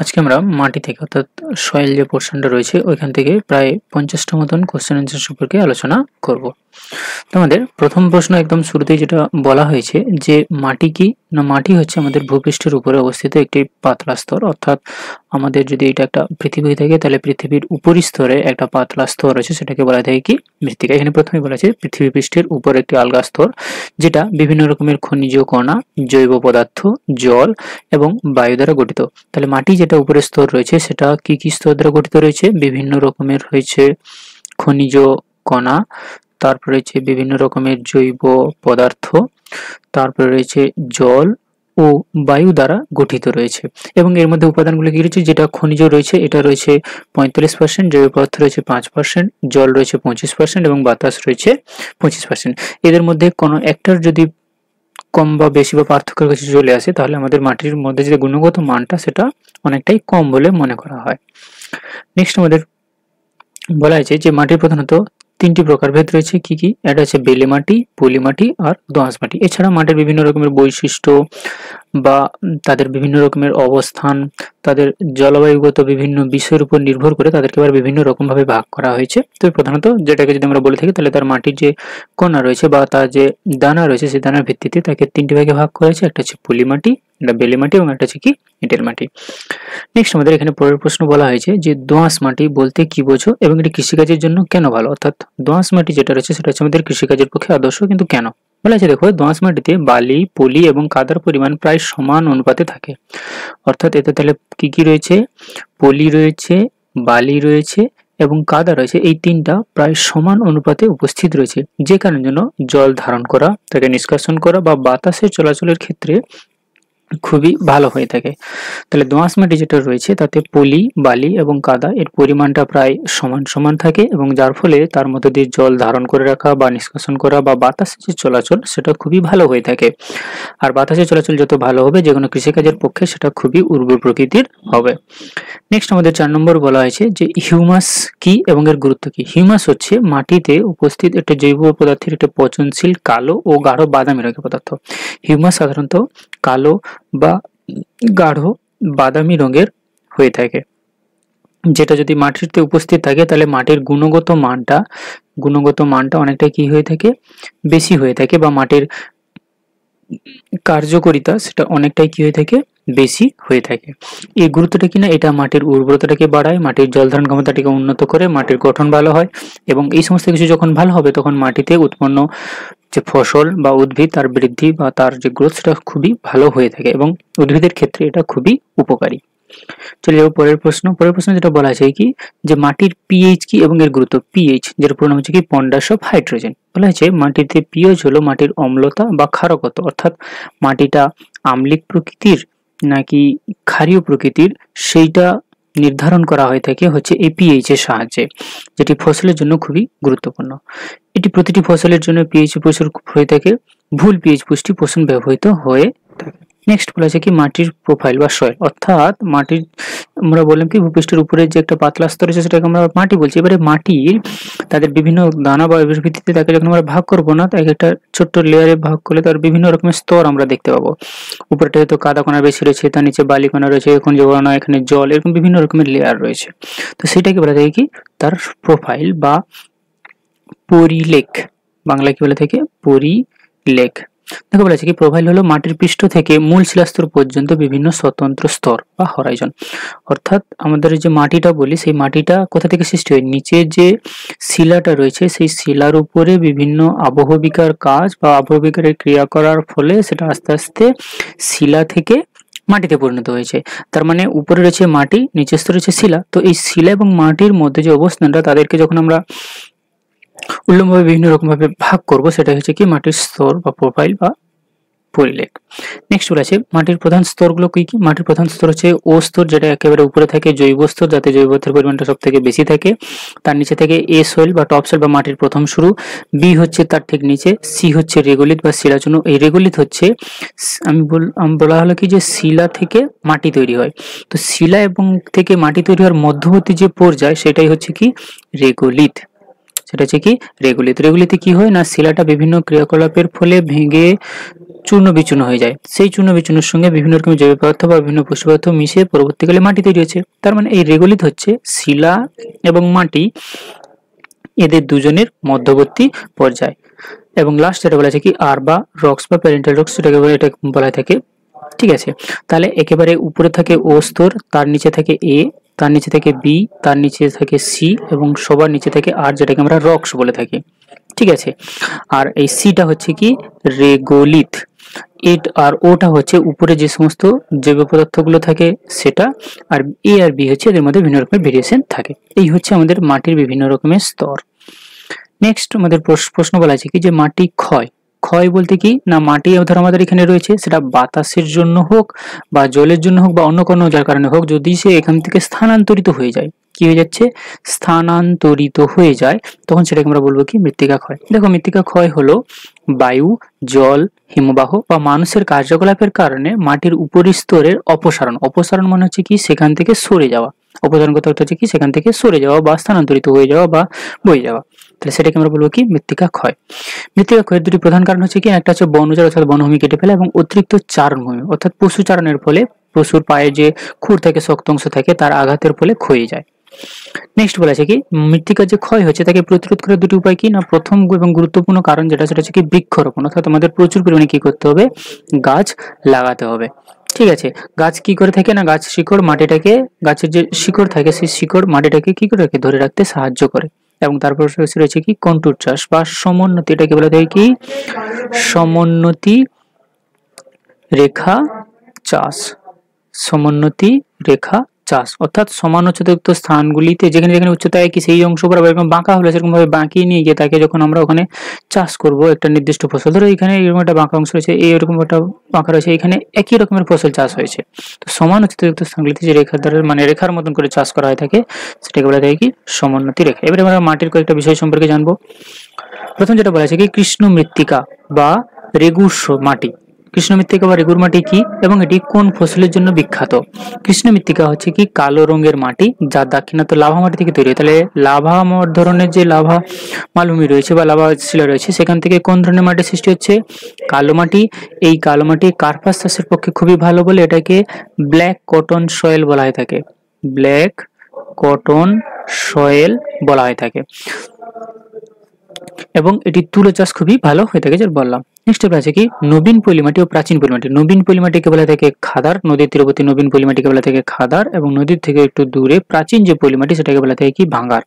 আজকে আমরা মাটি থেকে অর্থাৎ সয়েল যে পোর্শনটা রয়েছে ওইখান থেকে প্রায় 50টা মতন কোশ্চেন অ্যান্সার সম্পর্কে আলোচনা করব। তো আমাদের প্রথম প্রশ্ন একদম শুরুতেই যেটা বলা হয়েছে যে মাটি কি না, মাটি হচ্ছে আমাদের ভূপৃষ্ঠের উপরে অবস্থিত একটি পাতলা স্তর। অর্থাৎ আমাদের যদি এটা একটা পৃথিবী থাকে তাহলে পৃথিবীর উপরিস্তরে একটা পাতলা স্তর রয়েছে, সেটাকে বলা যায় কি মৃত্তিকা। এখানে প্রথমে বলা আছে পৃথিবী পৃষ্ঠের উপর একটি আলগা স্তর যেটা বিভিন্ন রকমের খনিজ কণা, জৈব পদার্থ, জল এবং বায়ু দ্বারা গঠিত। তাহলে মাটি যেটা উপরের স্তর রয়েছে সেটা কি কি স্তর দ্বারা গঠিত রয়েছে? বিভিন্ন রকমের রয়েছে খনিজ কণা, তারপরে রয়েছে বিভিন্ন রকমের জৈব পদার্থ, তারপরে রয়েছে জল ও বায়ু দ্বারা গঠিত রয়েছে। এবং এর মধ্যে উপাদানগুলো কি রয়েছে? যেটা খনিজ রয়েছে এটা রয়েছে 45%, জৈব পদার্থ রয়েছে 5%, জল রয়েছে 25% এবং বাতাস রয়েছে 25%। এদের মধ্যে কোনো একটার যদি কম বা বেশি বা পার্থক্যের কাছে চলে আসে তাহলে আমাদের মাটির মধ্যে যে গুণগত মানটা সেটা অনেকটাই কম বলে মনে করা হয়। নেক্সট আমাদের বলা হয়েছে যে মাটির প্রধানত তিনটি প্রকারভেদ রয়েছে। কি কি? এটা হচ্ছে বেলে মাটি, পলি মাটি আর দোআঁশ মাটি। এছাড়া মাটির বিভিন্ন রকমের বৈশিষ্ট্য বা তাদের বিভিন্ন রকমের অবস্থান, তাদের জলবায়ুগত বিভিন্ন বিষয়ের উপর নির্ভর করে তাদেরকে আবার বিভিন্ন রকম ভাবে ভাগ করা হয়েছে। তো প্রধানত যেটাকে যদি আমরা বলে থাকি তাহলে তার মাটির যে কণা রয়েছে বা তার যে দানা রয়েছে সেই দানার ভিত্তিতে তাকে তিনটি ভাগে ভাগ করা হয়েছে। একটা হচ্ছে পলি মাটি, একটা বেলে মাটি এবং একটা হচ্ছে কি এঁটেল মাটি। নেক্সট আমাদের এখানে পরের প্রশ্ন বলা হয়েছে যে দোআঁশ মাটি বলতে কি বোঝো এবং এটি কৃষিকাজের জন্য কেন ভালো? অর্থাৎ দোআঁশ মাটি যেটা রয়েছে সেটা হচ্ছে আমাদের কৃষিকাজের পক্ষে আদর্শ, কিন্তু কেন? বলা আছে দেখো, দোআঁশ মাটিতে বালি, পলি এবং কাদার পরিমাণ প্রায় সমান অনুপাতে থাকে। অর্থাৎ এতে তাহলে কি কি রয়েছে? পলি রয়েছে, বালি রয়েছে এবং কাদা রয়েছে, এই তিনটা প্রায় সমান অনুপাতে উপস্থিত রয়েছে, যে কারণের জন্য জল ধারণ করা, তাকে নিষ্কাশন করা বা বাতাসের চলাচলের ক্ষেত্রে খুবই ভালো হয়ে থাকে। তাহলে দোআঁশ মাটি যেটা রয়েছে তাতে পলি, বালি এবং কাদা এর পরিমাণটা প্রায় সমান সমান থাকে এবং যার ফলে তার মধ্যে দিয়ে জল ধারণ করে রাখা বা নিষ্কাশন করা বা বাতাসের যে চলাচল সেটা খুবই ভালো হয়ে থাকে। আর বাতাসের চলাচল যত ভালো হবে যে কোনো কৃষিকাজের পক্ষে সেটা খুবই উর্বর প্রকৃতির হবে। নেক্সট আমাদের 4 নম্বর বলা হয়েছে যে হিউমাস কি এবং এর গুরুত্ব কি? হিউমাস হচ্ছে মাটিতে উপস্থিত একটা জৈব পদার্থের একটা পচনশীল কালো ও গাঢ় বাদামি রঙের পদার্থ। হিউমাস সাধারণত কালো বা গাঢ় বাদামি রঙের হয়ে থাকে, যেটা যদি মাটিতে উপস্থিত থাকে তাহলে মাটির গুণগত মানটা অনেকটা কি হয়ে থাকে? বেশি হয়ে থাকে, বা মাটির কার্যকারিতা সেটা অনেকটাই কি হয়ে থাকে? বেশি হয়ে থাকে। এই গুরুত্বটা কিনা এটা মাটির উর্বরতাটাকে বাড়ায়, মাটির জল ধারণ ক্ষমতাটাকে উন্নত করে, মাটির গঠন ভালো হয় এবং এই সমস্ত কিছু যখন ভালো হবে তখন মাটিতে উৎপন্ন যে ফসল বা উদ্ভিদ তার বৃদ্ধি বা তার যে গ্রোথ সেটা খুবই ভালো হয়ে থাকে এবং উদ্ভিদের ক্ষেত্রে এটা খুবই উপকারী। চলে যাবো পরের প্রশ্ন যেটা বলা আছে কি যে মাটির পিএইচ কি এবং এর গুরুত্ব। পিএইচ যেটা পুরো নাম হচ্ছে কি পন্ডাস অফ হাইড্রোজেন। বলা হয়েছে মাটিতে পিএইচ হলো মাটির অম্লতা বা ক্ষারকত্ব, অর্থাৎ মাটিটা আম্লিক প্রকৃতির নাকি ক্ষারীয় প্রকৃতির সেইটা নির্ধারণ করা হয়ে থাকে হচ্ছে এই পিএইচ এর সাহায্যে, যেটি ফসলের জন্য খুবই গুরুত্বপূর্ণ। এটি প্রতিটি ফসলের জন্য পিএইচ প্রচুর হয়ে থাকে, ভুল পিএইচ পুষ্টি পোষণ ব্যবহৃত হয়ে থাকে। নেক্সট বলা আছে কি মাটির প্রোফাইল বা সয়েল, অর্থাৎ মাটির আমরা বললাম কি ভূপৃষ্ঠের উপরে যে একটা পাতলা স্তর আছে সেটাকে আমরা মাটি বলছি। এবারে মাটির তাদের বিভিন্ন দানা বা এর ভিত্তিতে তাকে যখন আমরা ভাগ করবো না, তাকে একটা ছোট্ট লেয়ারে ভাগ করলে তার বিভিন্ন রকমের স্তর আমরা দেখতে পাবো। উপরটা হয়তো কাদা কণা বেশি রয়েছে, তার নিচে বালি কণা রয়েছে, খনিজ কণা, এখানে জল, এরকম বিভিন্ন রকমের লেয়ার রয়েছে। তো সেটাকে বলা যায় কি তার প্রোফাইল বা পরিলেখ। বাংলা কি বলে থাকে? পরিলেখ। দেখো বলা আছে কি প্রোফাইল হলো মাটির পৃষ্ঠ থেকে মূল শিলাস্তর পর্যন্ত বিভিন্ন স্বতন্ত্র স্তর বা হরাইজন। অর্থাৎ আমাদের যে মাটিটা বলি সেই মাটিটা কোথা থেকে সৃষ্টি হয়? নিচে যে শিলাটা রয়েছে সেই শিলার উপরে বিভিন্ন আবহবিকার কাজ বা আবহবিকারের ক্রিয়া করার ফলে সেটা আস্তে আস্তে শিলা থেকে মাটিতে পরিণত হয়েছে। তার মানে উপরে রয়েছে মাটি, নিচের স্তরে রয়েছে শিলা। তো এই শিলা এবং মাটির মধ্যে যে অবস্থানটা তাদেরকে যখন আমরা উল্লম্বভাবে বিভিন্ন রকম ভাবে ভাগ করব সেটা হচ্ছে কি মাটির স্তর বা প্রোফাইল বা পরিলেখ। নেক্সট বলেছে মাটির প্রধান স্তরগুলো কি কি? মাটির প্রধান স্তর হচ্ছে ও স্তর, যেটা একেবারে উপরে থাকে, জৈব স্তর, যাতে জৈব পদার্থের পরিমাণটা সব থেকে বেশি থাকে। তার নিচে থেকে এ সয়েল বা টপ সয়েল বা মাটির প্রথম শুরু, বি হচ্ছে তার ঠিক নিচে, সি হচ্ছে রেগুলিত বা শিলাচূর্ণ। এই রেগুলিত হচ্ছে আমি বলা হলো কি যে শিলা থেকে মাটি তৈরি হয়। তো শিলা এবং থেকে মাটি তৈরি হওয়ার মধ্যবর্তী যে পর্যায় সেটাই হচ্ছে কি রেগুলিত। সেটা হচ্ছে কি রেগুলিত। রেগুলিতে কি হয় না শিলাটা বিভিন্ন ক্রিয়াকলাপের ফলে ভেঙে চূর্ণ বিচূর্ণ হয়ে যায়, সেই চূর্ণ বিচূর্ণের সঙ্গে বিভিন্ন রকমের জৈব পদার্থ বা বিভিন্ন পুষ্টি পদার্থ মিশে পরবর্তীকালে মাটি তৈরি হচ্ছে। তার মানে এই রেগোলিথ হচ্ছে শিলা এবং মাটি এদের দুজনের মধ্যবর্তী পর্যায়। এবং লাস্ট যেটা বলা আছে কি আর বা রক্স বা প্যারেন্টাল রক্স, এটা বলা থাকে। ঠিক আছে, তাহলে একেবারে উপরে থাকে ও স্তর, তার নিচে থাকে এ, তার নিচে থাকে বি, তার নিচে থাকে সি এবং সবার নিচে থাকে আর, যেটাকে আমরা রক্স বলে থাকি। ঠিক আছে, আর এই সিটা হচ্ছে কি রেগোলিথ, আর ওটা হচ্ছে উপরে যে সমস্ত জৈব পদার্থগুলো থাকে সেটা, আর এ আর বি হচ্ছে এদের মধ্যে বিভিন্ন রকমের ভেরিয়েশন থাকে। এই হচ্ছে আমাদের মাটির বিভিন্ন রকমের স্তর। নেক্সট আমাদের প্রশ্ন বলা আছে কি যে মাটি ক্ষয়। ক্ষয় বলতে কি না, মাটি ধর আমাদের এখানে রয়েছে, সেটা বাতাসের জন্য হোক বা জলের জন্য হোক বা অন্য কোনো যার কারণে হোক, যদি সে এখান থেকে স্থানান্তরিত হয়ে যায়, কি হয়ে যাচ্ছে, স্থানান্তরিত হয়ে যায়, তখন সেটাকে আমরা বলবো কি মৃত্তিকা ক্ষয়। দেখো মৃত্তিকা ক্ষয় হলো বায়ু, জল, হিমবাহ বা মানুষের কার্যকলাপের কারণে মাটির উপরের স্তরের অপসারণ। অপসারণ মানে হচ্ছে কি সেখান থেকে সরে যাওয়া, অপসারণ কথা হচ্ছে কি সেখান থেকে সরে যাওয়া বা স্থানান্তরিত হয়ে যাওয়া বা বয়ে যাওয়া, তাহলে সেটাকে আমরা বলবো কি মৃত্তিকা ক্ষয়। মৃত্তিকা ক্ষয়ের দুটি প্রধান কারণ হচ্ছে কি, একটা হচ্ছে বন উজাড় অর্থাৎ বনভূমি কেটে ফেলা এবং অতিরিক্ত চারণভূমি অর্থাৎ পশু চারণের ফলে পশুর পায়ে যে খুর থাকে, শক্ত অংশ থাকে, তার আঘাতের ফলে ক্ষয়ে যায়। নেক্সট বলা আছে কি মৃত্তিকার যে ক্ষয় হচ্ছে তাকে প্রতিরোধ করার দুটি উপায় কি না, প্রথম এবং গুরুত্বপূর্ণ কারণ যেটা সেটা হচ্ছে কি বৃক্ষরোপণ, অর্থাৎ আমাদের প্রচুর পরিমাণে কি করতে হবে, গাছ লাগাতে হবে। ঠিক আছে, গাছ কি করে থাকে না, গাছ শিকড় মাটিটাকে, গাছের যে শিকড় থাকে সেই শিকড় মাটিটাকে কি করে রাখে, ধরে রাখতে সাহায্য করে। এবং তারপর রয়েছে কি কন্ট্যুর চাষ বা সমোন্নতি, এটাকে বলা হয় কি সমোন্নতি রেখা চাষ। সমোন্নতি রেখা চাষ অর্থাৎ সমান উচ্চতাযুক্ত স্থানগুলিতে যেখানে যেখানে উচ্চতা একই সেই অংশ বরাবর এরকম বাঁকা হলে সেরকম ভাবে বাঁকিয়ে নিয়ে গিয়ে তাকে যখন আমরা ওখানে চাষ করব একটা নির্দিষ্ট ফসল, ধরো এখানে এরকম একটা বাঁকা অংশ রয়েছে, এরকম একটা বাঁকা রয়েছে, এখানে একই রকমের ফসল চাষ হয়েছে, তো সমান উচ্চতাযুক্ত স্থানগুলিতে যে রেখার দ্বারা মানে রেখার মতন করে চাষ করা হয়ে থাকে সেটাকে বলা যায় কি সমোন্নতি রেখা। এবারে আমরা মাটির কয়েকটা বিষয় সম্পর্কে জানবো। প্রথম যেটা বলা আছে কি কৃষ্ণ মৃত্তিকা বা রেগুর মাটি। কৃষ্ণ মৃত্তিকা বা রেগুর মাটি কি এবং এটি কোন ফসলের জন্য বিখ্যাত? কৃষ্ণ মৃত্তিকা হচ্ছে কি কালো রঙের মাটি যা দাক্ষিণাত্য লাভা মাটি থেকে তৈরি হয়। তাহলে লাভা ধরনের যে লাভা মালভূমি রয়েছে বা লাভা শিলা রয়েছে সেখান থেকে কোন ধরনের মাটির সৃষ্টি হচ্ছে, কালো মাটি। এই কালো মাটি কার্পাস চাষের পক্ষে খুবই ভালো বলে এটাকে ব্ল্যাক কটন সয়েল বলা হয়ে থাকে। ব্ল্যাক কটন সয়েল বলা হয়ে থাকে এবং এটি তুলো চাষ খুবই ভালো হয়ে থাকে যেটা বললাম। নেক্সট আছে কি নবীন পলিমাটি ও প্রাচীন পলিমাটি। নবীন পলিমাটিকে বলা থাকে খাদার, নদীর তীরবর্তী নবীন পলিমাটিকে বলা থাকে খাদার এবং নদীর থেকে একটু দূরে প্রাচীন যে পলিমাটি সেটাকে বলা থাকে কি ভাঙ্গার।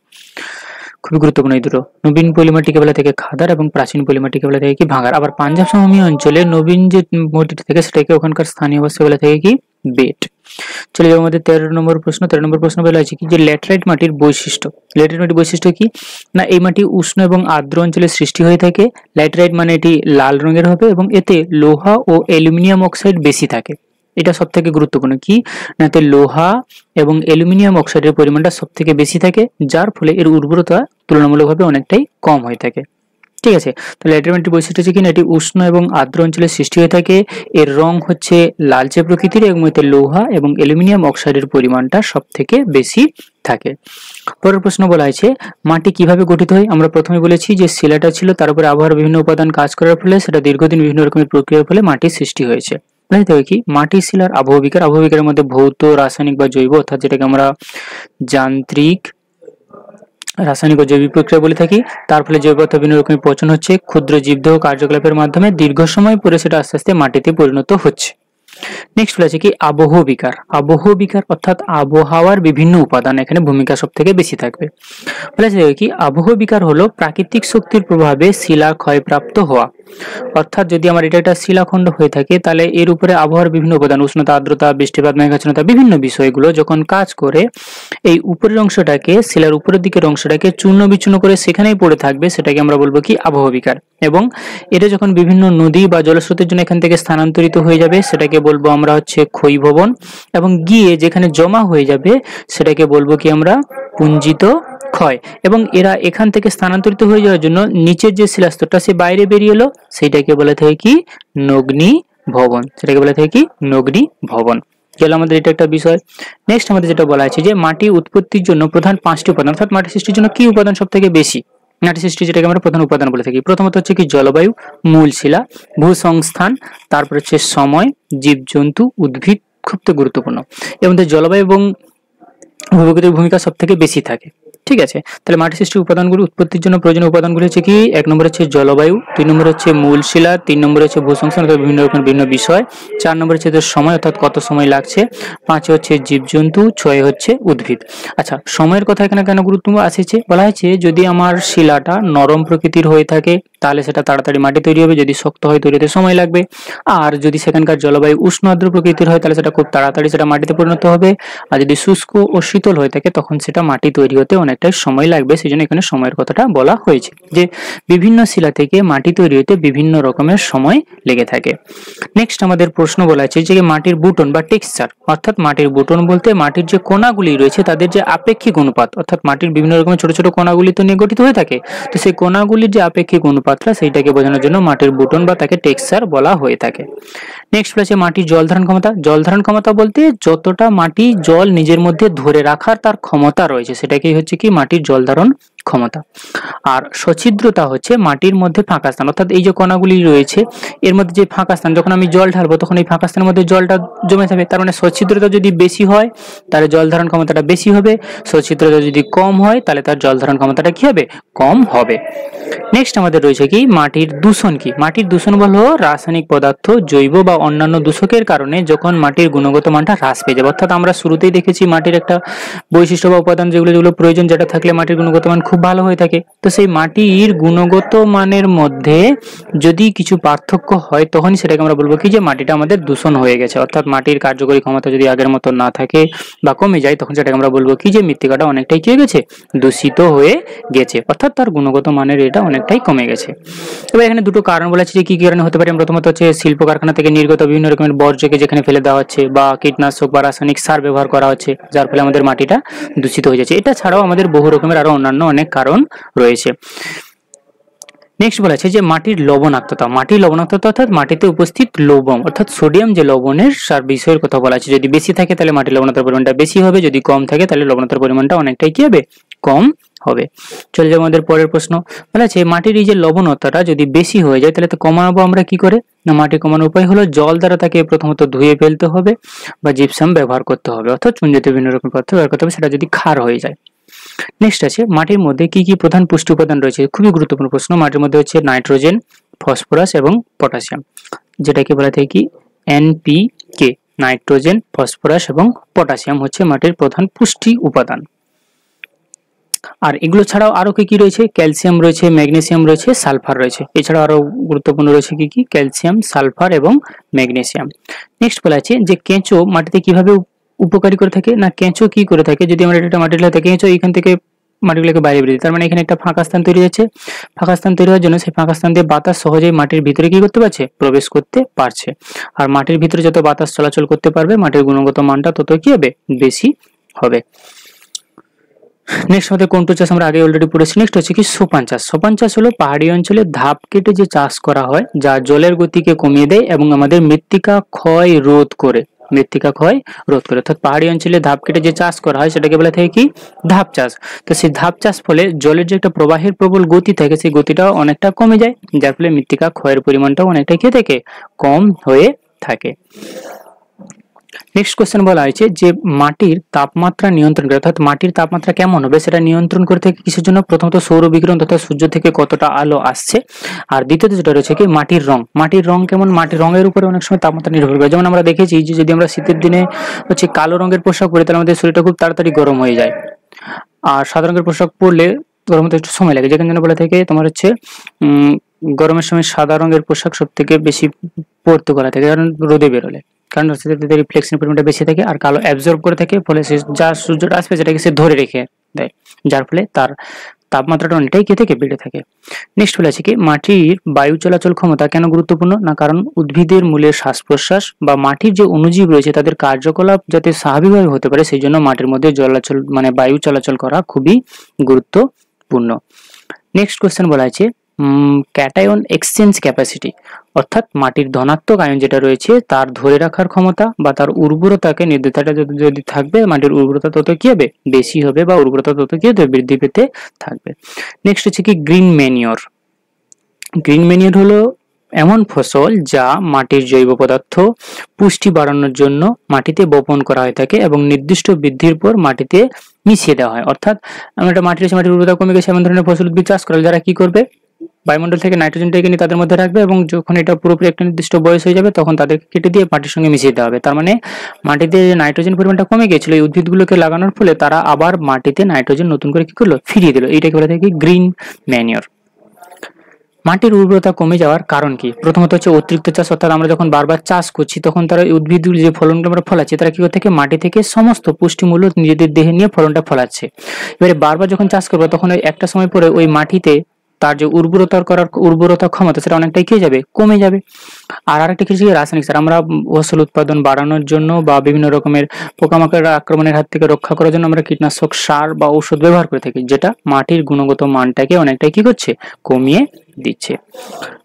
খুবই গুরুত্বপূর্ণ এই দুটো, নবীন পলিমাটিকে বলা থাকে খাদার এবং প্রাচীন পলিমাটিকে বলা থাকে কি ভাঙ্গার। আবার পাঞ্জাব সমভূমি অঞ্চলে নবীন যে মাটিটি থাকে সেটাকে ওখানকার স্থানীয় ভাষায় বলা থাকে কি বেট। চলে যাবো আমাদের 13 নম্বর প্রশ্ন। 13 নম্বর প্রশ্ন বলা আছে কি যে ল্যাটেরাইট মাটির বৈশিষ্ট্য। ল্যাটেরাইট মাটির বৈশিষ্ট্য কি না, এই মাটি উষ্ণ এবং আর্দ্র অঞ্চলে সৃষ্টি হয়ে থাকে। ল্যাটেরাইট মানে এটি লাল রঙের হবে এবং এতে লোহা ও অ্যালুমিনিয়াম অক্সাইড বেশি থাকে। এটা সব থেকে গুরুত্বপূর্ণ কি না, এতে লোহা এবং অ্যালুমিনিয়াম অক্সাইডের পরিমাণটা সব থেকে বেশি থাকে, যার ফলে এর উর্বরতা তুলনামূলকভাবে অনেকটাই কম হয়ে থাকে। ঠিক আছে, তাহলে ল্যাটেরাইট মাটির বৈশিষ্ট্য হচ্ছে কিনা এটি উষ্ণ এবং আর্দ্র অঞ্চলে সৃষ্টি হয়ে থাকে, এর রং হচ্ছে লালচে প্রকৃতির এবং এতে লোহা এবং অ্যালুমিনিয়াম অক্সাইডের পরিমাণটা সব থেকে বেশি থাকে। পরের প্রশ্ন বলা আছে মাটি কিভাবে গঠিত হয়। আমরা প্রথমে বলেছি যে শিলাটা ছিল, তার উপরে আবহাওয়ার বিভিন্ন উপাদান কাজ করার ফলে সেটা দীর্ঘদিন বিভিন্ন রকমের প্রক্রিয়ার ফলে মাটির সৃষ্টি হয়েছে। বুঝতে হবে কি মাটি শিলার আবহবিকার। আবহবিকারের মধ্যে ভৌত, রাসায়নিক বা জৈব অর্থাৎ যেটাকে আমরা যান্ত্রিক, রাসায়নিক ও জৈবিক প্রক্রিয়া বলে থাকি। তার ফলে জৈব পদার্থ বিভিন্ন রকমের পচন হচ্ছে, ক্ষুদ্র জীবদেহ কার্যকলাপের মাধ্যমে দীর্ঘ সময় পরে সেটা আস্তে আস্তে মাটিতে পরিণত হচ্ছে। নেক্সট বলেছে কি আবহবিকার। আবহবিকার অর্থাৎ আবহাওয়ার বিভিন্ন উপাদান এখানে ভূমিকা সব থেকে বেশি থাকবে। বলেছে কি আবহবিকার হলো প্রাকৃতিক শক্তির প্রভাবে শিলা ক্ষয়প্রাপ্ত হওয়া। অর্থাৎ যদি আমার এটা একটা শিলাখণ্ড হয়ে থাকে তাহলে এর উপরে আবহাওয়ার বিভিন্ন উপাদান উষ্ণতা, আর্দ্রতা, বৃষ্টিপাত, মেঘাচ্ছন্নতা বিভিন্ন বিষয়গুলো যখন কাজ করে এই উপরের অংশটাকে, শিলার উপরের দিকের অংশটাকে চূর্ণ বিচূর্ণ করে সেখানেই পড়ে থাকবে, সেটাকে আমরা বলবো কি আবহবিকার। এবং এটা যখন বিভিন্ন নদী বা জলস্রোতের জন্য এখান থেকে স্থানান্তরিত হয়ে যাবে সেটাকে বলবো আমরা হচ্ছে ক্ষয়ীভবন, এবং গিয়ে যেখানে জমা হয়ে যাবে সেটাকে বলবো কি আমরা পুঞ্জিত ক্ষয়। এবং এরা এখান থেকে স্থানান্তরিত হয়ে যাওয়ার জন্য নিচের যে শিলাস্তরটা সে বাইরে বেরিয়ে এলো সেটাকে বলা থাকে কি নগ্নি ভবন। সেটাকে বলা থাকে কি নগ্নি ভবন। গেল আমাদের এটা একটা বিষয়। নেক্সট আমাদের যেটা বলা আছে যে মাটি উৎপত্তির জন্য প্রধান 5টি উপাদান, অর্থাৎ মাটি সৃষ্টির জন্য কি উপাদান সব থেকে বেশি। মাটি সৃষ্টি যেটাকে আমরা প্রধান উপাদান বলে থাকি। প্রথমত হচ্ছে কি জলবায়ু, মূল শিলা, ভূসংস্থান, তারপর হচ্ছে সময়, জীবজন্তু, উদ্ভিদ খুব তো গুরুত্বপূর্ণ। এর মধ্যে জলবায়ু এবং ভূপ্রকৃতির ভূমিকা সব থেকে বেশি থাকে। ঠিক আছে, তাহলে মাটি সৃষ্টির উপাদানগুলি উৎপত্তির জন্য প্রয়োজনীয় উপাদানগুলি হচ্ছে কি, 1 নম্বর হচ্ছে জলবায়ু, 2 নম্বর হচ্ছে মূল শিলা, 3 নম্বর হচ্ছে ভূসংস্থান অর্থাৎ বিভিন্ন রকম বিভিন্ন বিষয়, 4 নম্বর হচ্ছে সময় অর্থাৎ কত সময় লাগছে, 5 হচ্ছে জীবজন্তু, 6 হচ্ছে উদ্ভিদ। আচ্ছা, সময়ের কথা এখানে কেন গুরুত্ব আসছে, বলা হয়েছে যদি আমার শিলাটা নরম প্রকৃতির হয়ে থাকে তাহলে সেটা তাড়াতাড়ি মাটি তৈরি হবে, যদি শক্ত হয় তৈরি হতে সময় লাগবে। আর যদি সেখানকার জলবায়ু উষ্ণ আর্দ্র প্রকৃতির হয় তাহলে সেটা খুব তাড়াতাড়ি সেটা মাটিতে পরিণত হবে। আর যদি শুষ্ক ও শীতল হয়ে থাকে তখন সেটা মাটি তৈরি হতে অনেকটাই সময় লাগবে। সেই জন্য এখানে সময়ের কথাটা বলা হয়েছে যে বিভিন্ন শিলা থেকে মাটি তৈরি হতে বিভিন্ন রকমের সময় লেগে থাকে। নেক্সট আমাদের প্রশ্ন বলা আছে যে মাটির বুটন বা টেক্সচার, অর্থাৎ মাটির বুটন বলতে মাটির যে কণাগুলি রয়েছে তাদের যে আপেক্ষিক অনুপাত, অর্থাৎ মাটির বিভিন্ন রকমের ছোট ছোট কণাগুলি তো নিয়ে গঠিত হয়ে থাকে, তো সেই কণাগুলির যে আপেক্ষিক অনুপাতটা সেইটাকে বোঝানোর জন্য মাটির বুটন বা তাকে টেক্সচার বলা হয়ে থাকে। নেক্সট বলেছে মাটির জল ধারণ ক্ষমতা। জল ধারণ ক্ষমতা বলতে যতটা মাটি জল নিজের মধ্যে ধরে রাখার তার ক্ষমতা রয়েছে সেটাকেই হচ্ছে কি মাটির জল ধারণ ক্ষমতা। আর সছিদ্রতা হচ্ছে মাটির মধ্যে ফাঁকা স্থান, অর্থাৎ এই যে কণাগুলি রয়েছে এর মধ্যে যে ফাঁকা স্থান, যখন আমি জল ঢালবো তখন এই ফাঁকা স্থানের মধ্যে জলটা জমে থাকবে, তার মানে সচ্ছিদ্রতা যদি বেশি হয় তাহলে জল ধারণ ক্ষমতাটা বেশি হবে, সচ্ছিদ্রতা যদি কম হয় তাহলে তার জল ধারণ ক্ষমতাটা কি হবে, কম হবে। নেক্সট আমাদের রয়েছে কি মাটির দূষণ। কি মাটির দূষণ হলো রাসায়নিক পদার্থ, জৈব বা অন্যান্য দূষকের কারণে যখন মাটির গুণগত মানটা হ্রাস পেয়ে যাবে, অর্থাৎ আমরা শুরুতেই দেখেছি মাটির একটা বৈশিষ্ট্য বা উপাদান যেগুলো প্রয়োজন, যেটা থাকলে মাটির গুণগত মান খুব ভালো হয়ে থাকে। তো সেই মাটির গুণগত মানের মধ্যে যদি কিছু পার্থক্য হয় তখনই সেটাকে আমরা বলবো কি যে মাটিটা আমাদের দূষণ হয়ে গেছে, অর্থাৎ মাটির কার্যকরী ক্ষমতা যদি আগের মতো না থাকে বা কমে যায় তখন সেটাকে আমরা বলবো কি যে মৃত্তিকাটা অনেকটাই কি হয়ে গেছে, দূষিত হয়ে গেছে, অর্থাৎ তার গুণগত মানের এটা অনেকটাই কমে গেছে। এবার এখানে দুটো কারণ বলা আছে যে কি কারণে হতে পারে। প্রথমত হচ্ছে শিল্প কারখানা থেকে নির্গত বিভিন্ন রকমের বর্জ্যকে যেখানে ফেলে দেওয়া হচ্ছে বা কীটনাশক বা রাসায়নিক সার ব্যবহার করা হচ্ছে যার ফলে আমাদের মাটিটা দূষিত হয়ে যাচ্ছে। এটা ছাড়াও আমাদের বহু রকমের আরো অন্যান্য অনেক কারণ রয়েছে। নেক্সট বলা আছে যে মাটির লবণাক্ততা। মাটির লবণাক্ততা অর্থাৎ মাটিতে উপস্থিত লবণ অর্থাৎ সোডিয়াম যে লবণের সার বিষয়ের কথা বলা আছে, যদি বেশি থাকে তাহলে মাটির লবণাক্ততার পরিমাণটা বেশি হবে, যদি কম থাকে তাহলে লবণাক্ততার পরিমাণটা অনেকটাই কি হবে, কম হবে। চলে যাবো আমাদের পরের প্রশ্ন। বলা আছে মাটির এই যে লবণতাটা যদি বেশি হয়ে যায় তাহলে তো কমাবো আমরা কি করে, না মাটি কমানোর উপায় হলো জল দ্বারা তাকে প্রথমত ধুয়ে ফেলতে হবে বা জিপসাম ব্যবহার করতে হবে, অর্থাৎ চুন জাতীয় বিভিন্ন রকম পদার্থ ব্যবহার করতে হবে, সেটা যদি ক্ষার হয়ে যায়। নেক্সট আছে মাটির মধ্যে কি কি প্রধান পুষ্টি উপাদান রয়েছে, খুবই গুরুত্বপূর্ণ প্রশ্ন। মাটির মধ্যে হচ্ছে নাইট্রোজেন, ফসফরাস এবং পটাশিয়াম, যেটাকে বলা থাকে কি এনপিকে। নাইট্রোজেন, ফসফরাস এবং পটাশিয়াম হচ্ছে মাটির প্রধান পুষ্টি উপাদান। আর এগুলো ছাড়াও আরো কি কি রয়েছে, ক্যালসিয়াম রয়েছে, ম্যাগনেসিয়াম রয়েছে, সালফার রয়েছে। এছাড়াও আরো গুরুত্বপূর্ণ রয়েছে কি কি ক্যালসিয়াম, সালফার এবং ম্যাগনেসিয়াম। নেক্সট বলা আছে যে কেঁচো মাটিতে কিভাবে উপকারী করে থাকে, না কেঁচো কি করে থাকে, যদি আমরা এটা মাটির লাগে কেঁচো এখান থেকে মাটিগুলোকে বাইরে বেরিয়ে, তার মানে এখানে একটা ফাঁকা স্থান তৈরি হচ্ছে, ফাঁকা স্থান তৈরি হওয়ার জন্য সেই ফাঁকা স্থান দিয়ে বাতাস সহজেই মাটির ভিতরে কি করতে পারছে, প্রবেশ করতে পারছে। আর মাটির ভিতরে যত বাতাস চলাচল করতে পারবে মাটির গুণগত মানটা তত কি হবে, বেশি হবে। নেক্সট আমাদের কোনটো চাষ আমরা আগে অলরেডি পড়েছি। নেক্সট হচ্ছে কি সোপান চাষ। সোপান চাষ হলো পাহাড়ি অঞ্চলে ধাপ কেটে যে চাষ করা হয় যা জলের গতিকে কমিয়ে দেয় এবং আমাদের মৃত্তিকা ক্ষয় রোধ করে, মৃত্তিকা ক্ষয় রোধ করে, অর্থাৎ পাহাড়ি অঞ্চলে ধাপ কেটে যে চাষ করা হয় সেটাকে বলা থাকে কি ধাপ চাষ। তো সেই ধাপ চাষ ফলে জলের যে একটা প্রবাহের প্রবল গতি থাকে সেই গতিটাও অনেকটা কমে যায়, যার ফলে মৃত্তিকা ক্ষয়ের পরিমাণটাও অনেকটা কি থেকে কম হয়ে থাকে। নেক্সট কোশ্চেন বলা হয়েছে যে মাটির তাপমাত্রা নিয়ন্ত্রণ করে, অর্থাৎ মাটির তাপমাত্রা কেমন হবে সেটা নিয়ন্ত্রণ করে থাকে কিসের জন্য, প্রথমত সৌর বিকিরণ তথা সূর্য থেকে কতটা আলো আসছে, আর দ্বিতীয়ত যেটা রয়েছে কি মাটির রং। মাটির রং কেমন, মাটির রঙের উপরে অনেক সময় তাপমাত্রা নির্ভর করে। যেমন আমরা দেখেছি যে যদি আমরা শীতের দিনে হচ্ছে কালো রঙের পোশাক পরি তাহলে আমাদের শরীরটা খুব তাড়াতাড়ি গরম হয়ে যায়, আর সাদা রঙের পোশাক পরলে গরম হতে একটু সময় লাগে। যেখানে বলা থাকে তোমার হচ্ছে গরমের সময় সাদা রঙের পোশাক সব থেকে বেশি পরতে করা থাকে, কারণ রোদে বেরোলে, কারণ রিফ্লেকশনের পরিমাণটা বেশি থাকে, আর কালো অ্যাবজর্ব করে থাকে, ফলে সে যা সূর্যটা আসবে সেটাকে সে ধরে রেখে দেয়, যার ফলে তার তাপমাত্রাটা অনেকটাই কে থেকে বেড়ে থাকে। নেক্সট বলে আছে কি মাটির বায়ু চলাচল ক্ষমতা কেন গুরুত্বপূর্ণ, না কারণ উদ্ভিদের মূলের শ্বাস প্রশ্বাস বা মাটির যে অণুজীব রয়েছে তাদের কার্যকলাপ যাতে স্বাভাবিকভাবে হতে পারে সেই জন্য মাটির মধ্যে চলাচল মানে বায়ু চলাচল করা খুবই গুরুত্বপূর্ণ। নেক্সট কোশ্চেন বলা আছে ক্যাটায়ন এক্সচেঞ্জ ক্যাপাসিটি, অর্থাৎ মাটির ধনাত্মক আয়ন যেটা রয়েছে তার ধরে রাখার ক্ষমতা বা তার উর্বরতাকে নির্দেশটা যদি থাকবে, মাটির উর্বরতা তত কি হবে, বেশি হবে, বা উর্বরতা তত কি হবে, বৃদ্ধি পেতে থাকবে। নেক্সট হচ্ছে কি গ্রিন ম্যানিওর। গ্রিন ম্যানিওর হলো এমন ফসল যা মাটির জৈব পদার্থ পুষ্টি বাড়ানোর জন্য মাটিতে বপন করা হয়ে থাকে এবং নির্দিষ্ট বৃদ্ধির পর মাটিতে মিশিয়ে দেওয়া হয়। অর্থাৎ আমরা মাটির উর্বরতা কমে গেছে এমন ধরনের ফসল উদ্ভিদ চাষ করা, যারা কি করবে, বায়ুমণ্ডল থেকে নাইট্রোজেনটাকে নিয়ে তাদের মধ্যে রাখবে এবং যখন এটা পুরোপুরি একটা নির্দিষ্ট বয়স হয়ে যাবে তখন তাদেরকে কেটে দিয়ে মাটির সঙ্গে মিশিয়ে দেওয়া হবে। তার মানে মাটিতে নাইট্রোজেন পরিমাণটা কমে গেছিল, এই উদ্ভিদগুলোকে লাগানোর ফলে তারা আবার মাটিতে নাইট্রোজেন নতুন করে কি করলো, ফিরিয়ে দিল। এইটাকে বলে থাকে গ্রিন ম্যানিওর। মাটির উর্বরতা কমে যাওয়ার কারণ কি? প্রথমত হচ্ছে অতিরিক্ত চাষ, অর্থাৎ আমরা যখন বারবার চাষ করছি তখন তারা উদ্ভিদগুলো যে ফলনগুলো আমরা ফলাচ্ছি তারা কি করতে থাকে, মাটি থেকে সমস্ত পুষ্টিমূল্য নিজেদের দেহে নিয়ে ফলনটা ফলাচ্ছে। এবারে বারবার যখন চাষ করবো তখন ওই একটা সময় পরে ওই মাটিতে তার যে উর্বরতা ক্ষমতা সেটা অনেকটাই কি যাবে, কমে যাবে। আর আরেকটা কিছু রাসায়নিক সার, আমরা ফসল উৎপাদন বাড়ানোর জন্য বা বিভিন্ন রকমের পোকামাকড় আক্রমণের হাত থেকে রক্ষা করার জন্য আমরা কীটনাশক সার বা ঔষধ ব্যবহার করে থাকি, যেটা মাটির গুণগত মানটাকে অনেকটাই কি করছে, কমিয়ে দিচ্ছে।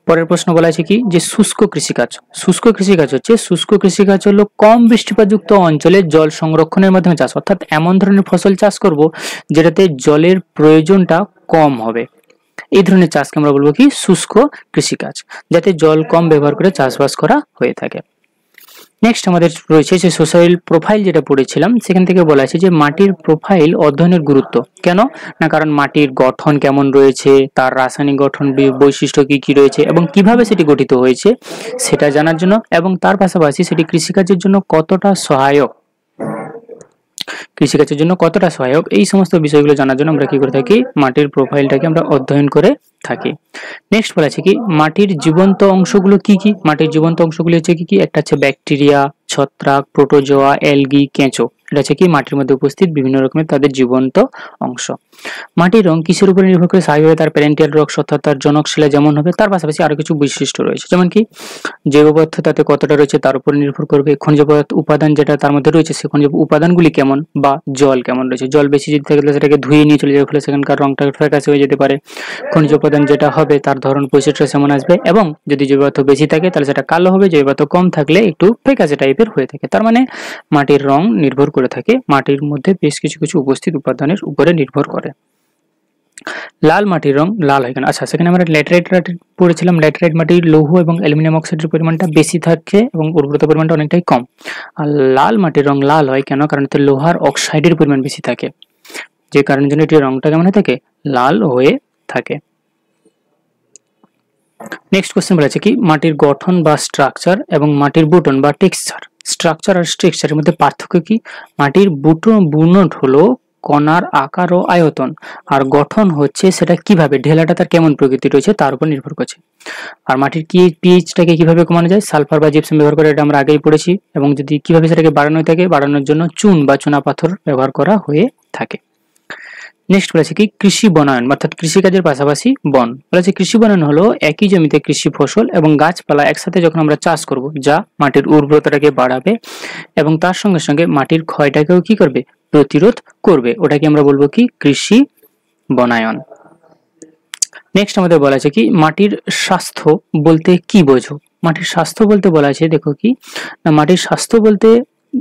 পরের প্রশ্ন বলা আছে কি, যে শুষ্ক কৃষিকাজ। শুষ্ক কৃষিকাজ হলো কম বৃষ্টিপাতযুক্ত অঞ্চলে জল সংরক্ষণের মাধ্যমে চাষ, অর্থাৎ এমন ধরনের ফসল চাষ করব যেটাতে জলের প্রয়োজনটা কম হবে। এই ধরনের চাষকে আমরা বলবো কি, শুষ্ক কৃষিকাজ, যাতে জল কম ব্যবহার করে চাষবাস করা হয়ে থাকে। নেক্সট আমাদের রয়েছে যে সোসাইল প্রোফাইল, যেটা পড়েছিলাম সেখান থেকে বলা আছে যে মাটির প্রোফাইল অধ্যয়নের গুরুত্ব কেন না, কারণ মাটির গঠন কেমন রয়েছে, তার রাসায়নিক গঠন বৈশিষ্ট্য কি কি রয়েছে এবং কিভাবে সেটি গঠিত হয়েছে সেটা জানার জন্য, এবং তার পাশাপাশি সেটি কৃষিকাজের জন্য কতটা সহায়ক, এই সমস্ত বিষয়গুলো জানার জন্য আমরা কি করে থাকি, মাটির প্রোফাইলটাকে আমরা অধ্যয়ন করে থাকি। নেক্সট বলা আছে কি, মাটির জীবন্ত অংশগুলো কি কি? মাটির জীবন্ত অংশগুলো হচ্ছে কি কি? একটা হচ্ছে ব্যাকটেরিয়া, ছত্রাক, প্রোটোজোয়া, অ্যালগি, কেঁচো। এটা হচ্ছে কি মাটির মধ্যে উপস্থিত বিভিন্ন রকমের তাদের জীবন্ত অংশ। মাটির রং কিসের উপরে নির্ভর করে? স্বাভাবিকভাবে তার প্যারেন্টিয়াল রক্স অর্থাৎ তার জনক শিলা যেমন হবে, তার পাশাপাশি আরো কিছু বৈশিষ্ট্য রয়েছে, যেমন কি জৈব পদার্থ তাতে কতটা রয়েছে তার উপর নির্ভর করবে, খনিজ উপাদান যেটা তার মধ্যে রয়েছে সে খনিজ উপাদানগুলি কেমন, বা জল কেমন রয়েছে, জল বেশি যদি থাকে তাহলে সেটাকে ধুয়ে নিয়ে চলে যাবে, ফলে সেখানকার রংটা ফ্যাকাশে হয়ে যেতে পারে। খনিজ উপাদান যেটা হবে তার ধরন বৈশিষ্ট্য সেমন আসবে, এবং যদি জৈব পদার্থ বেশি থাকে তাহলে সেটা কালো হবে, জৈব পদার্থ কম থাকলে একটু ফ্যাকাশে টাইপের হয়ে থাকে। তার মানে মাটির রং নির্ভর করে থাকে মাটির মধ্যে বেশ কিছু কিছু উপস্থিত উপাদানের উপরে নির্ভর করে। লাল মাটির রং লাল হয় কেন? আচ্ছা, সেখানে আমরা ল্যাটেরাইট পড়েছিলাম। ল্যাটেরাইট মাটির লৌহ এবং অ্যালুমিনিয়াম অক্সাইডের পরিমাণটা বেশি থাকে এবং উর্বরতা পরিমাণটা অনেকটাই কম। আর লাল মাটির রং লাল হয় কেন? কারণ এতে লোহার অক্সাইডের পরিমাণ বেশি থাকে, যে কারণের জন্য এটির রংটা কেমন হয়ে থাকে, লাল হয়ে থাকে। নেক্সট কোশ্চেন বলা আছে কি, মাটির গঠন বা স্ট্রাকচার এবং মাটির বুনট বা টেক্সচার। স্ট্রাকচার আর টেক্সচারের মধ্যে পার্থক্য কি? মাটির বুনট হলো কণার আকার ও আয়তন, আর গঠন হচ্ছে সেটা কিভাবে, ঢেলাটা তার কেমন প্রকৃতি রয়েছে তার উপর নির্ভর করছে। আর মাটির কি পিএইচটাকে কিভাবে কমানো যায়? সালফার বা জিপসাম ব্যবহার করে, এটা আমরা আগেই পড়েছি। এবং যদি কিভাবে সেটাকে বাড়ানো থাকে, বাড়ানোর জন্য চুন বা চুনা পাথর ব্যবহার করা হয়ে থাকে। নেক্সট বলেছে কি, কৃষি বনায়ন অর্থাৎ কৃষিকাজের পাশাপাশি বন। বলেছে কৃষি বনায়ন হলো একই জমিতে কৃষি ফসল এবং গাছপালা একসাথে যখন আমরা চাষ করব, যা মাটির উর্বরতাটাকে বাড়াবে এবং তার সঙ্গে সঙ্গে মাটির ক্ষয়টাকেও কি করবে, প্রতিরোধ করবে, ওটাকে আমরা বলবো কি, কৃষি বনায়ন। নেক্সট আমাদের বলা আছে কি, মাটির স্বাস্থ্য বলতে কি বোঝো? মাটির স্বাস্থ্য বলতে বলা আছে, দেখো কি না, মাটির স্বাস্থ্য বলতে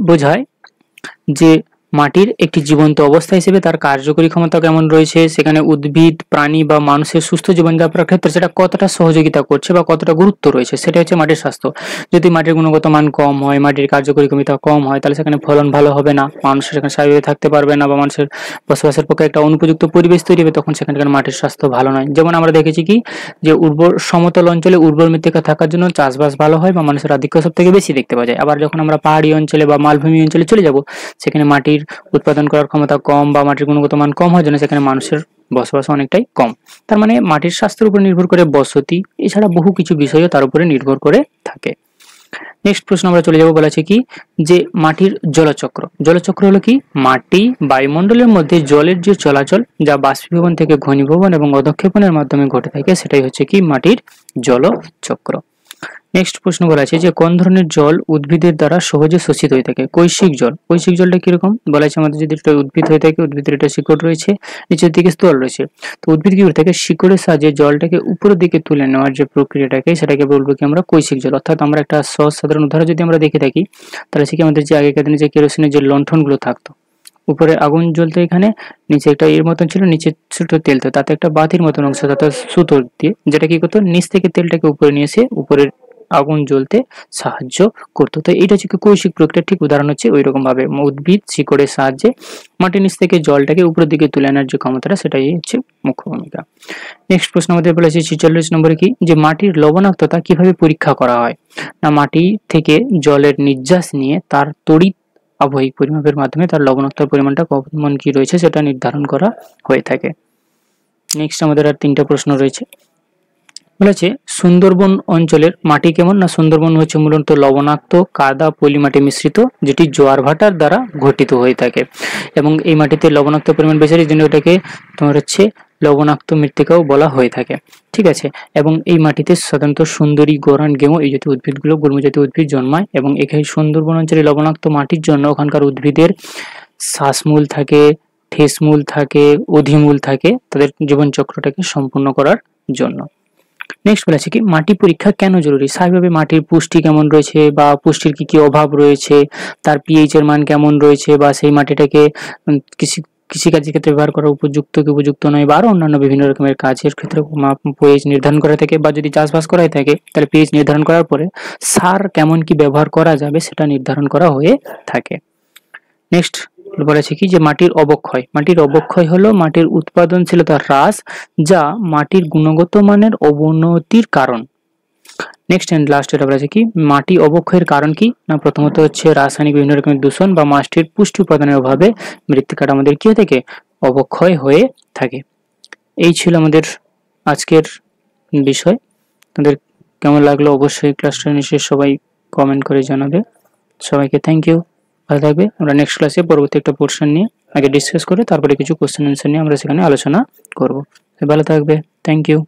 বোঝায় যে মাটির একটি জীবন্ত অবস্থা হিসেবে তার কার্যকরী ক্ষমতা কেমন রয়েছে, সেখানে উদ্ভিদ, প্রাণী বা মানুষের সুস্থ জীবনযাত্রার ক্ষেত্রে সেটা কতটা সহযোগিতা করছে বা কতটা গুরুত্ব রয়েছে, সেটা হচ্ছে মাটির স্বাস্থ্য। যদি মাটির গুণগত মান কম হয়, মাটির কার্যকরী ক্ষমতা কম হয়, তাহলে সেখানে ফলন ভালো হবে না, মানুষ সেখানে স্বাভাবিকভাবে থাকতে পারবে না, বা মানুষের বসবাসের পক্ষে একটা অনুপযুক্ত পরিবেশ তৈরি হবে, তখন সেখানকার মাটির স্বাস্থ্য ভালো নয়। যেমন আমরা দেখেছি কি, যে সমতল অঞ্চলে উর্বর মৃত্তিকা থাকার জন্য চাষবাস ভালো হয় বা মানুষের আধিক্য সব থেকে বেশি দেখতে পাওয়া যায়। আবার যখন আমরা পাহাড়ি অঞ্চলে বা মালভূমি অঞ্চলে চলে যাব, সেখানে মাটির উৎপাদন করার ক্ষমতা কম বা মাটির গুণগত মান কম হয় জন্য সেখানে মানুষের বসবাস অনেকটাই কম। তার মানে মাটির স্বাস্থ্যের উপর নির্ভর করে বসতি, এছাড়া বহু কিছু বিষয়ও তার উপরে নির্ভর করে থাকে। নেক্সট প্রশ্ন আমরা চলে যাব, বলা আছে কি, যে মাটির জলচক্র। জলচক্র হলো কি, মাটি বায়ুমণ্ডলের মধ্যে জলের যে চলাচল, যা বাষ্পীভবন থেকে ঘনীভবন এবং অধঃক্ষেপণের মাধ্যমে ঘটে থাকে, সেটাই হচ্ছে কি মাটির জলচক্র। নেক্সট প্রশ্ন বলা আছে যে কোন ধরনের জল উদ্ভিদের দ্বারা সহজে শোষিত হয়ে থাকে? কৈশিক জল। কৈশিক জলটা কিরকম বলা আছে? আমাদের যদি একটা উদ্ভিদ হয়ে থাকে, উদ্ভিদের একটা শিকড় রয়েছে, নিচের দিকে স্থল রয়েছে, তো উদ্ভিদ কি করে থাকে, শিকড়ের সাহায্যে জলটাকে উপরের দিকে তুলে নেওয়ার যে প্রক্রিয়াটাকে সেটাকে বলবো কি আমরা কৈশিক জল। অর্থাৎ আমরা একটা সহজ সাধারণ উদাহরণ যদি আমরা দেখে থাকি, তাহলে সে কি আমাদের যে আগেকার দিনে যে কেরোসিনের যে লণ্ঠনগুলো থাকতো, উপরে আগুন জ্বলতো, এখানে নিচে একটা এর মতন ছিল, নিচে ছোট তেল, তো তাতে একটা বাতির মতন অংশ থাকতো সুতো দিয়ে, যেটা কি করতো, নিচ থেকে তেলটাকে উপরে নিয়ে এসে উপরের আগুন জ্বলতে সাহায্য করতো। তো এটা হচ্ছে কৈশিক প্রক্রিয়ার ঠিক উদাহরণ হচ্ছে ওই রকম ভাবে উদ্ভিদ শিকড়ের সাহায্যে মাটির নিচ থেকে জলটাকে উপরের দিকে তুলে আনার যে ক্ষমতাটা, সেটাই হচ্ছে মুখ্য ভূমিকা। নেক্সট প্রশ্ন আমাদের বলেছে 46 নম্বরে কি, যে মাটির লবণাক্ততা কিভাবে পরীক্ষা করা হয়? না মাটি থেকে জলের নির্যাস নিয়ে তার তড়িৎ আবহিক পরিমাপের মাধ্যমে তার লবণাক্ততার পরিমাণটা কেমন কি রয়েছে সেটা নির্ধারণ করা হয়ে থাকে। নেক্সট আমাদের আর 3টা প্রশ্ন রয়েছে। বলেছে সুন্দরবন অঞ্চলের মাটি কেমন? না সুন্দরবন হচ্ছে মূলত লবণাক্ত কাদা পলি মাটি মিশ্রিত, যেটি জোয়ার ভাটার দ্বারা গঠিত হয়ে থাকে, এবং এই মাটিতে লবণাক্ত পরিমাণ বেশি, এই জন্য এটাকে তোমার হচ্ছে লবণাক্ত মৃত্তিকাও বলা হয়ে থাকে। ঠিক আছে, এবং এই মাটিতে সাধারণত সুন্দরী, গরান, গেমো এই জাতীয় উদ্ভিদগুলো, গুল্ম জাতীয় উদ্ভিদ জন্মায়, এবং এখানে সুন্দরবন অঞ্চলে লবণাক্ত মাটির জন্য ওখানকার উদ্ভিদের শ্বাসমূল থাকে, ঠেসমূল থাকে, অধিমূল থাকে, তাদের জীবনচক্রটাকে সম্পূর্ণ করার জন্য। নেক্সট বলেছে কি, মাটি পরীক্ষা কেন জরুরি? স্বাভাবিকভাবে মাটির পুষ্টি কেমন রয়েছে, বা পুষ্টির কি কি অভাব রয়েছে, তার পিএইচ এর মান কেমন রয়েছে, বা সেই মাটিটাকে কৃষিকাজের ক্ষেত্রে ব্যবহার করা উপযুক্ত কি উপযুক্ত নয়, বা আরো অন্যান্য বিভিন্ন রকমের কাজের ক্ষেত্রে পিএইচ নির্ধারণ করা থাকে, বা যদি চাষবাস করাই থাকে তাহলে পিএইচ নির্ধারণ করার পরে সার কেমন কি ব্যবহার করা যাবে সেটা নির্ধারণ করা হয়ে থাকে। নেক্সট বলেছে কি, যে মাটির অবক্ষয়। মাটির অবক্ষয় হলো মাটির উৎপাদনশীলতার হ্রাস, যা মাটির গুণগত মানের অবনতির কারণ। নেক্সট এন্ড লাস্ট এটা বলেছে কি, মাটি অবক্ষয়ের কারণ কি? না প্রথমত হচ্ছে রাসায়নিক বিভিন্ন রকমের দূষণ বা মাটির পুষ্টি উপাদানের অভাবে মৃত্তিকাটা আমাদের কি হয়ে থাকে, অবক্ষয় হয়ে থাকে। এই ছিল আমাদের আজকের বিষয়। তোমাদের কেমন লাগলো অবশ্যই ক্লাসটা নিশ্চয়ই সবাই কমেন্ট করে জানাবে। সবাইকে থ্যাংক ইউ, ভালো থাকবে। আমরা নেক্সট ক্লাসে পরবর্তী একটা পোর্শন নিয়ে আগে ডিসকাস করে তারপরে কিছু কোশ্চেন অ্যান্সার নিয়ে আমরা সেখানে আলোচনা করব। ভালো থাকবে, থ্যাংক ইউ।